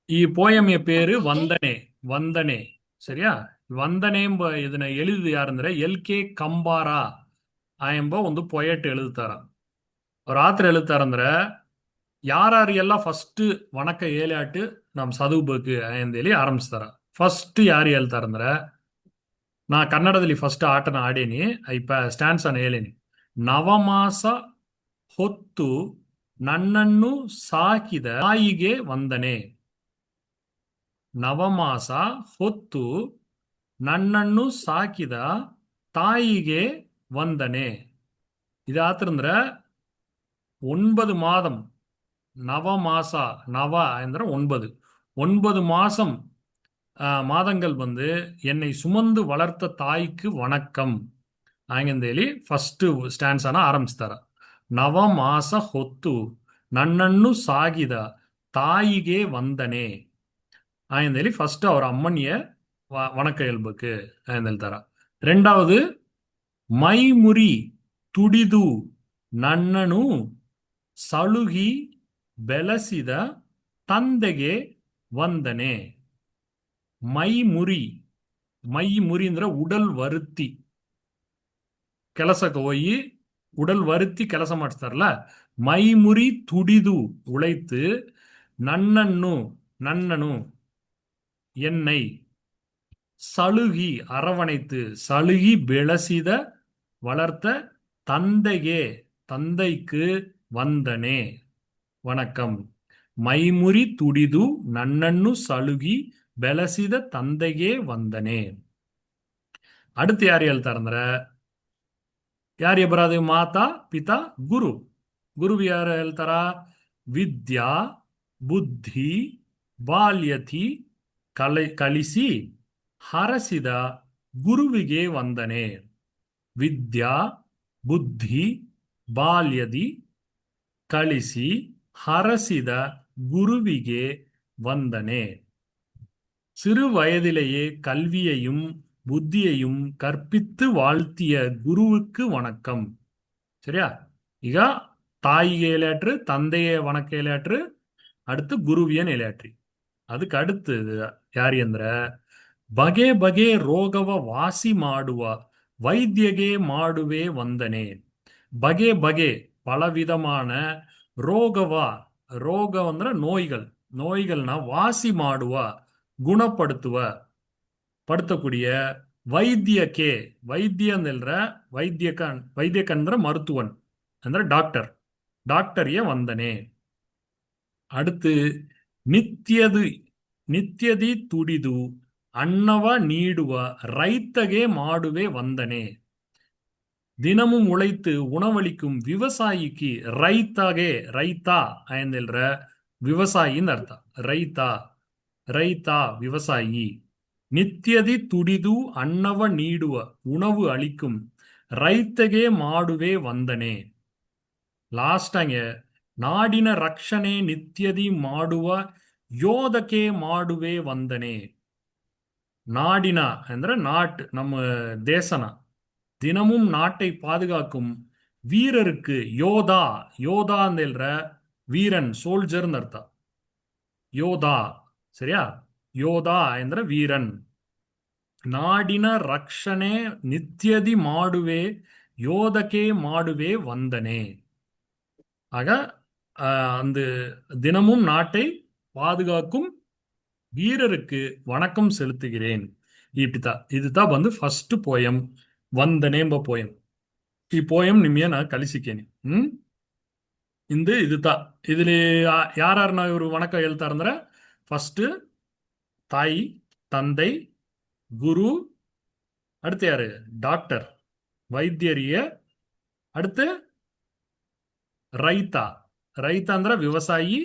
ಈ ಪೋಯಮಿಯ ಪೇರು ವಂದನೆ ವಂದನೆ ಸರಿಯಾ ವಂದನೆ ಎಂಬ ಇದನ್ನ ಎಳೆದು ಯಾರಂದ್ರೆ ಎಲ್ ಕಂಬಾರ ಎಂಬ ಒಂದು ಪೊಯೆಟ್ எழுதுತಾರ ಅವ್ರ ಆತರ எழுதுತಾರಂದ್ರೆ ಯಾರ್ಯಾರಿಗೆಲ್ಲ ಫಸ್ಟ್ ವಣಕ ಏಲಾಟ್ ನಮ್ ಸದುಬೇಕು ಎಂದೇಳಿ ಆರಂಭಿಸ್ತಾರ ಫಸ್ಟ್ ಯಾರು ಹೇಳ್ತಾರಂದ್ರೆ ನಾ ಕನ್ನಡದಲ್ಲಿ ಫಸ್ಟ್ ಆಟನ ಆಡೇನಿ ಇಪ್ಪ ಸ್ಟ್ಯಾನ್ಸ್ ಅನ್ನ ಹೇಳೇನಿ ನವಮಾಸ ಹೊತ್ತು ನನ್ನನ್ನು ಸಾಕಿದ ತಾಯಿಗೆ ವಂದನೆ ನವಮಾಸ ಹೊತ್ತು ನನ್ನನ್ನು ಸಾಕಿದ ತಾಯಿಗೆ ವಂದನೆ ಇದಾತಂದ್ರ 9 மாதம் நவமாச நவ என்ற 9 மாதம் மாதங்கள் வந்து என்னை சுமந்து வளர்த்த தாய்க்கு வணக்கம் ஆங்கந்தேலி ಫಸ್ಟ್ ಸ್ಟ್ಯಾನ್ಸ್ ಅನ್ನ ಆರಂಭಿಸ್ತಾರ ನವಮಾಸ ಹೊತ್ತು ನನ್ನನ್ನು ಸಾಗಿದ ತಾಯಿಗೆ ವಂದನೆ ஆயந்தேலி ஃபர்ஸ்ட் அவர் அம்மனிய வணக்கம் ಹೇಳ್ಬೇಕು ಅಂತ ಹೇಳ್ತಾರ ரெண்டாவது ಮೈಮುರಿ ತುಡಿದು ನನ್ನನು ಸಳುಗಿ ಬೆಳೆಸಿದ ತಂದೆಗೆ ವಂದನೆ ಮೈಮುರಿ ಮೈಮುರಿ ಅಂದ್ರೆ ಉಡಲ್ ವರುತ್ತಿ ಕೆಲಸಕ್ಕೆ ಹೋಗಿ ಉಡಲ್ ವರುತ್ತಿ ಕೆಲಸ ಮಾಡಿಸ್ತಾರಲ್ಲ ಮೈಮುರಿ ತುಡಿದು ಉழைத்து ನನ್ನನು என்னை சலுகி அரவணைத்து சலுகி ಬೆಳೆಸಿದ வளர்த்த தந்தைக்கு ವಂದನೆ வணக்கம் ಮೈಮುರಿ ತುಡಿದು ನನ್ನನ್ನು ಸಲುಗಿ ಬೆಳೆಸಿದ ತಂದೆಗೆ ವಂದನೆ அடுத்து ಯಾರು ಹೇಳ್ತಾರಂದ್ರ ಯಾರಿಗೆ ಬರೋದು ಮಾತಾ ಪಿತಾ ಗುರು ಯಾರು ಹೇಳ್ತಾರ ವಿದ್ಯಾ ಬುದ್ಧಿ ಬಾಲ್ಯತಿ ಕಲಿಸಿ ಹರಸಿದ ಗುರುವಿಗೆ ವಂದನೆ ವಿದ್ಯಾ ಬುದ್ಧಿ ಬಾಲ್ಯದಿ ಕಲಿಸಿ ಹರಸಿದ குருவிಗೆ ವಂದನೆ சிறு வயதிலேயே கல்வியையும் புத்தியையும் கற்பித்து வாழ்த்திய குருவுக்கு வணக்கம் சரியா ಈಗ ತಾಯಿಗೆ ಏಲಾಟ್ರು ತಂದೆಗೆ ವಣಕ ಏಲಾಟ್ರು அடுத்து ಗುರುವಿಯನ್ ಏಲಾಟ್ರಿ ಅದಕ್ಕೆ அடுத்து ಯಾರಿ ಅಂದ್ರ ಬಗೆ ಬಗೆ ರೋಗವ ವಾಸಿ ಮಾಡುವ ವೈದ್ಯಗೆ ಮಾಡುವೆ ವಂದನೆ ಬಗೆ ಬಗೆ பலவிதமான ರೋಗ ಅಂದ್ರೆ நோய்கள்னா வாசி ಮಾಡುವ குணப்படுத்துவ படுத்தக்கூடிய வைத்திய என்ற வைத்தியக்கன்ற மருத்துவன் ಅಂದ್ರೆ டாக்டரிய ವಂದನೆ அடுத்து ನಿತ್ಯದಿ ತುಡಿದು ಅನ್ನವ ನೀಡುವ ರೈತಗೆ ಮಾಡುವೆ ವಂದನೆ தினமும் உழைத்து உணவளிக்கும் விவசாயிக்கு ரைத்தா என்ற விவசாயின்னு அர்த்தம் ரைத்தா விவசாயி நித்தியதி துடிದು ಅನ್ನವ ನೀಡುವ ಉಣವು ಅಳಿக்கும் ರೈತಗೆ ಮಾಡುವೆ ವಂದನೆ ಲಾಸ್ಟ್ ಹಂಗೆ ನಾಡಿನ ರಕ್ಷಣೆ ನಿತ್ಯದಿ ಮಾಡುವ ಯೋಧಕ್ಕೆ ಮಾಡುವೆ ವಂದನೆ நாடின ಅಂದ್ರೆ நம்ம தேசன தினமும் நாட்டை பாதுகாக்கும் வீரருக்கு யோதா என்ற வீரன் சோல்ஜர்னு அர்த்தம் யோதா சரியா யோதா என்ற வீரன் ನಾಡಿನ ರಕ್ಷಣೆ ನಿತ್ಯದಿ ಮಾಡುವೆ ಯೋಧಕ್ಕೆ ಮಾಡುವೆ ವಂದನೆ ஆக அந்த தினமும் நாட்டை பாதுகாக்கும் வீரருக்கு வணக்கம் செலுத்துகிறேன் இதுதான் வந்து ಫಸ್ಟ್ ಪೋಯಂ ವಂದನೆ ಎಂಬ ಪೋಯಂ ಈ ಪೋಯಂ ನಿಮಗೆ ನಾ ಕಲಿಸಿಕೇನಿ இதுதான் இதுல யார் இವರು வணக்கம் ಹೇಳ್ತಾರಂದ್ರ ஃபர்ஸ்ட் தாய் தந்தை குரு அடுத்து யாரு டாக்டர் வைத்தியரிய அடுத்து ರೈತ ಅಂದ್ರೆ விவசாயி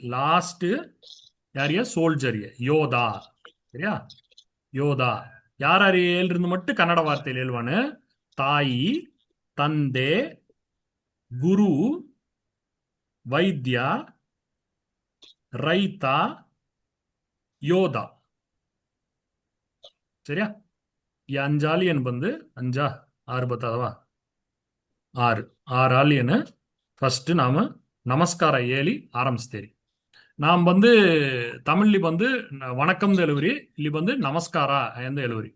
லாஸ்ட் யாரிய சோல்ஜரிய யோதா சரியா யோதா யார் எழுறது மட்டும் கன்னட வார்த்தையில் எழுவானு தாಯಿ ತಂದೆ குரு வைத்தியா ರೈತ யோதா சரியா ಈ ಅಂಜಾಲಿಯನ್ ಬಂದು ಆರು ಬರ್ತದವಾ ಆರು ಆಲಿಯನ್ ಫಸ್ಟ್ ನಾಮ ನಮಸ್ಕಾರ ಹೇಳಿ ಆರಂಭಿಸ್ತೇರಿ ನಾನ್ ಬಂದು ತಮಿಳ್ಲಿ ಬಂದು ವಣಕಂ ಎಳುವರಿ ಇಲ್ಲಿ ಬಂದು ನಮಸ್ಕಾರ ಎಂದು ಎಳುವರಿ